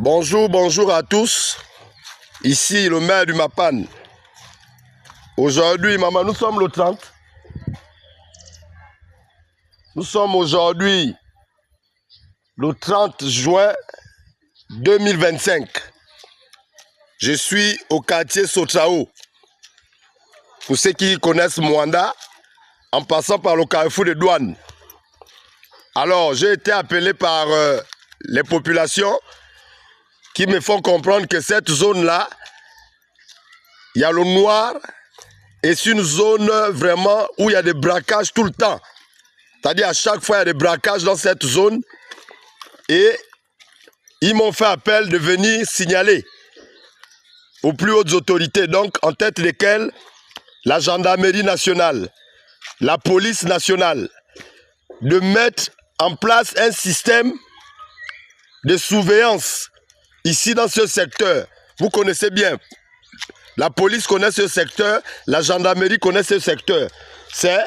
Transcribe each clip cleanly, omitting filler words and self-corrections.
Bonjour, bonjour à tous. Ici le maire du Mapan. Aujourd'hui, maman, nous sommes le 30. Nous sommes aujourd'hui le 30 juin 2025. Je suis au quartier Sotrao. Pour ceux qui connaissent Mwanda, en passant par le carrefour de douane. Alors, j'ai été appelé par les populations qui me font comprendre que cette zone-là, il y a le noir et c'est une zone vraiment où il y a des braquages tout le temps. C'est-à-dire à chaque fois, il y a des braquages dans cette zone et ils m'ont fait appel de venir signaler aux plus hautes autorités, donc en tête desquelles la gendarmerie nationale, la police nationale, de mettre en place un système de surveillance ici dans ce secteur. Vous connaissez bien. La police connaît ce secteur, la gendarmerie connaît ce secteur. C'est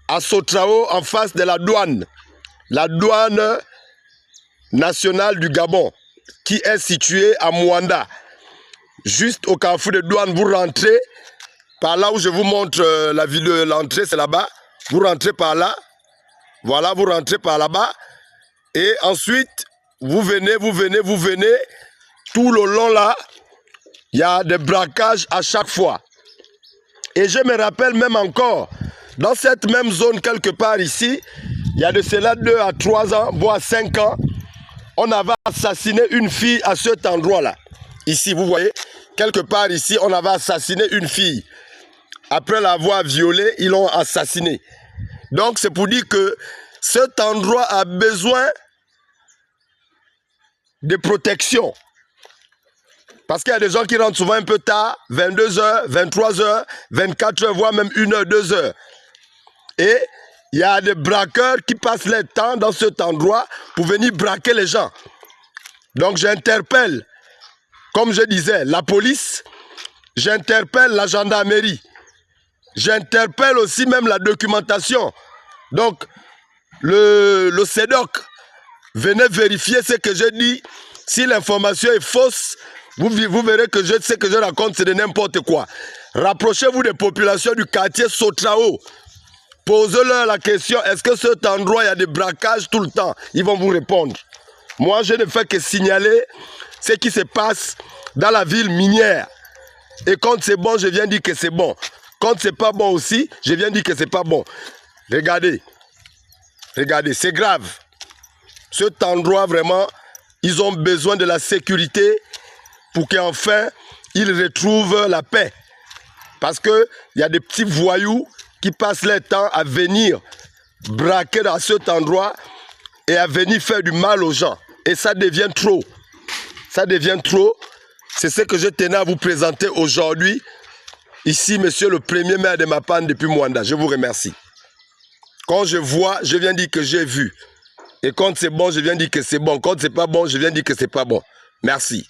à Sotrao, en face de la douane nationale du Gabon, qui est située à Mwanda. Juste au carrefour de douane, vous rentrez par là où je vous montre la vidéo, l'entrée, c'est là-bas. Vous rentrez par là. Voilà, vous rentrez par là-bas. Et ensuite, vous venez. Tout le long là, il y a des braquages à chaque fois. Et je me rappelle même encore, dans cette même zone quelque part ici, il y a de cela 2 à 3 ans, voire 5 ans, on avait assassiné une fille à cet endroit-là. Ici, vous voyez, quelque part ici, on avait assassiné une fille. Après l'avoir violée, ils l'ont assassinée. Donc, c'est pour dire que cet endroit a besoin de protection. Parce qu'il y a des gens qui rentrent souvent un peu tard, 22h, 23h, 24h, voire même 1h, 2h. Et il y a des braqueurs qui passent leur temps dans cet endroit pour venir braquer les gens. Donc j'interpelle, comme je disais, la police, j'interpelle la gendarmerie, j'interpelle aussi même la documentation. Donc le CEDOC, venez vérifier ce que je dis. Si l'information est fausse, vous verrez que ce que je raconte, c'est de n'importe quoi. Rapprochez-vous des populations du quartier Sotrao. Posez-leur la question, est-ce que cet endroit, il y a des braquages tout le temps? Ils vont vous répondre. Moi, je ne fais que signaler ce qui se passe dans la ville minière. Et quand c'est bon, je viens dire que c'est bon. Quand c'est pas bon aussi, je viens dire que c'est pas bon. Regardez, c'est grave. Cet endroit, vraiment, ils ont besoin de la sécurité pour qu'enfin, ils retrouvent la paix. Parce qu'il y a des petits voyous qui passent leur temps à venir braquer dans cet endroit et à venir faire du mal aux gens. Et ça devient trop. Ça devient trop. C'est ce que je tenais à vous présenter aujourd'hui. Ici, monsieur le premier maire de Mapan depuis Mwanda. Je vous remercie. Quand je vois, je viens dire que j'ai vu. Et quand c'est bon, je viens dire que c'est bon. Quand c'est pas bon, je viens dire que c'est pas bon. Merci.